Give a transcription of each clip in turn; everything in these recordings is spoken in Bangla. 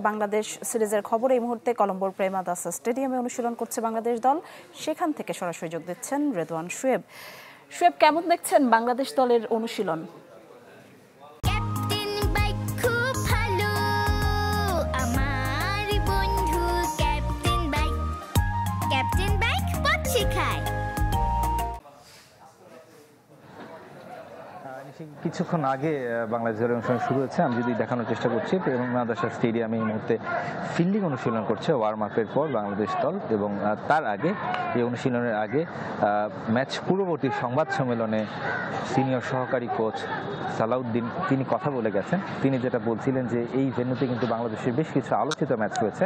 বাংলাদেশ সিরিজের খবর এই মুহূর্তে কলম্বোর প্রেমাদাসা স্টেডিয়ামে অনুশীলন করছে বাংলাদেশ দল। সেখান থেকে সরাসরি যোগ দিচ্ছেন রেদওয়ান শোয়েব। শোয়েব, কেমন দেখছেন বাংলাদেশ দলের অনুশীলন? কিছুক্ষণ আগে বাংলাদেশ দলের অনুশীলন শুরু হয়েছে। আমি যদি দেখানোর চেষ্টা করছি, প্রেমাদাসা স্টেডিয়ামে এই মুহূর্তে ফিল্ডিং অনুশীলন করছে ওয়ার্ম আপের পর বাংলাদেশ দল, এবং তার আগে এই অনুশীলনের আগে ম্যাচ পূর্ববর্তী সংবাদ সম্মেলনে সিনিয়র সহকারী কোচ সালাউদ্দিন তিনি কথা বলে গেছেন। তিনি যেটা বলছিলেন যে এই ভেন্যুতে কিন্তু বাংলাদেশের বেশ কিছু আলোচিত ম্যাচ রয়েছে।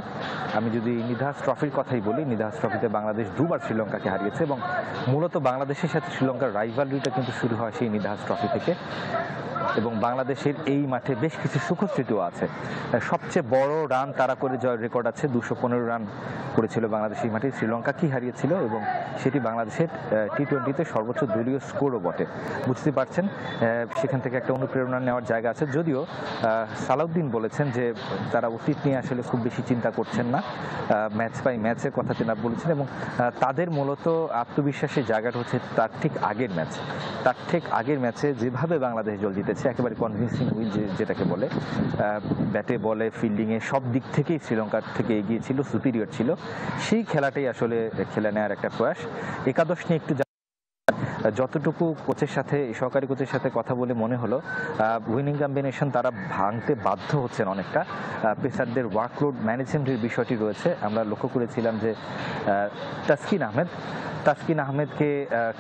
আমি যদি নিধাস ট্রফির কথাই বলি, নিধাস ট্রফিতে বাংলাদেশ দুবার শ্রীলঙ্কাকে হারিয়েছে, এবং মূলত বাংলাদেশের সাথে শ্রীলঙ্কার রাইভালরিটা কিন্তু শুরু হয় সেই নিধাস ট্রফি থেকে। এবং বাংলাদেশের এই মাঠে বেশ কিছু সুখস্মৃতিও আছে। সবচেয়ে বড় রান তারা করে জয়ের রেকর্ড আছে, 215 রান করেছিল বাংলাদেশ এই মাঠে, শ্রীলঙ্কাকেই হারিয়েছিল, এবং সেটি বাংলাদেশের টি-20তে সর্বোচ্চ দলীয় স্কোরও বটে। বুঝতে পারছেন সেখান থেকে একটা অনুপ্রেরণা নেওয়ার জায়গা আছে। যদিও সালাউদ্দিন বলেছেন যে তারা অতীত নিয়ে আসলে খুব বেশি চিন্তা করছেন না, ম্যাচ বাই ম্যাচের কথা তিনি বলেছেন, এবং তাদের মূলত আত্মবিশ্বাসের জায়গাটা হচ্ছে তার ঠিক আগের ম্যাচ। তার ঠিক আগের ম্যাচে যেভাবে বাংলাদেশ দল জিতেছে, একেবারে কনভিন্সিং উইন যেটাকে বলে, ব্যাটে বলে ফিল্ডিংয়ে সব দিক থেকেই শ্রীলঙ্কার থেকে এগিয়ে ছিল, সুপিরিয়র ছিল, সেই খেলাটাই আসলে খেলে নেওয়ার একটা প্রয়াস। একাদশ নিয়ে একটু যতটুকু কোচের সাথে, সহকারী কোচের সাথে কথা বলে মনে হলো উইনিং কম্বিনেশন তারা ভাঙতে বাধ্য হচ্ছেন অনেকটা। পেসারদের ওয়ার্কলোড ম্যানেজমেন্টের বিষয়টি রয়েছে। আমরা লক্ষ্য করেছিলাম যে তাসকিন আহমেদকে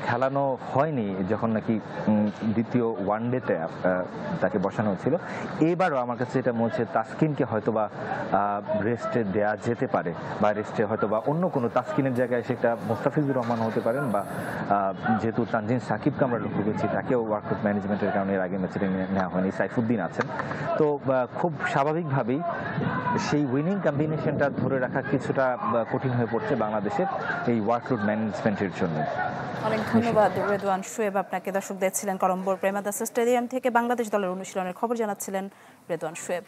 খেলানো হয়নি যখন নাকি দ্বিতীয় ওয়ানডেতে তাকে বসানো হয়েছিল। এবারও আমার কাছে এটা মনে হচ্ছে তাসকিনকে হয়তোবা রেস্টে দেওয়া যেতে পারে, বা রেস্টে হয়তোবা অন্য কোনো তাসকিনের জায়গায় সেটা মোস্তাফিজুর রহমান হতে পারেন, বা যেহেতু তানজিম সাকিবকে আমরা লক্ষ্য করছি তাকেও ওয়ার্কআউট ম্যানেজমেন্টের কারণে এর আগে ম্যাচে নেওয়া হয়নি, সাইফুদ্দিন আছেন, তো খুব স্বাভাবিকভাবেই সেই উইনিং কম্বিনেশনটা ধরে রাখা কিছুটা কঠিন হয়ে পড়ছে বাংলাদেশের এই ওয়ার্কআউট ম্যানেজমেন্টের জন্য। অনেক ধন্যবাদ রেদওয়ান শোয়েব আপনাকে। দর্শক দেখছিলেন কলম্বোর প্রেমাদাসা স্টেডিয়াম থেকে বাংলাদেশ দলের অনুশীলনের খবর জানাচ্ছিলেন রেদওয়ান শোয়েব।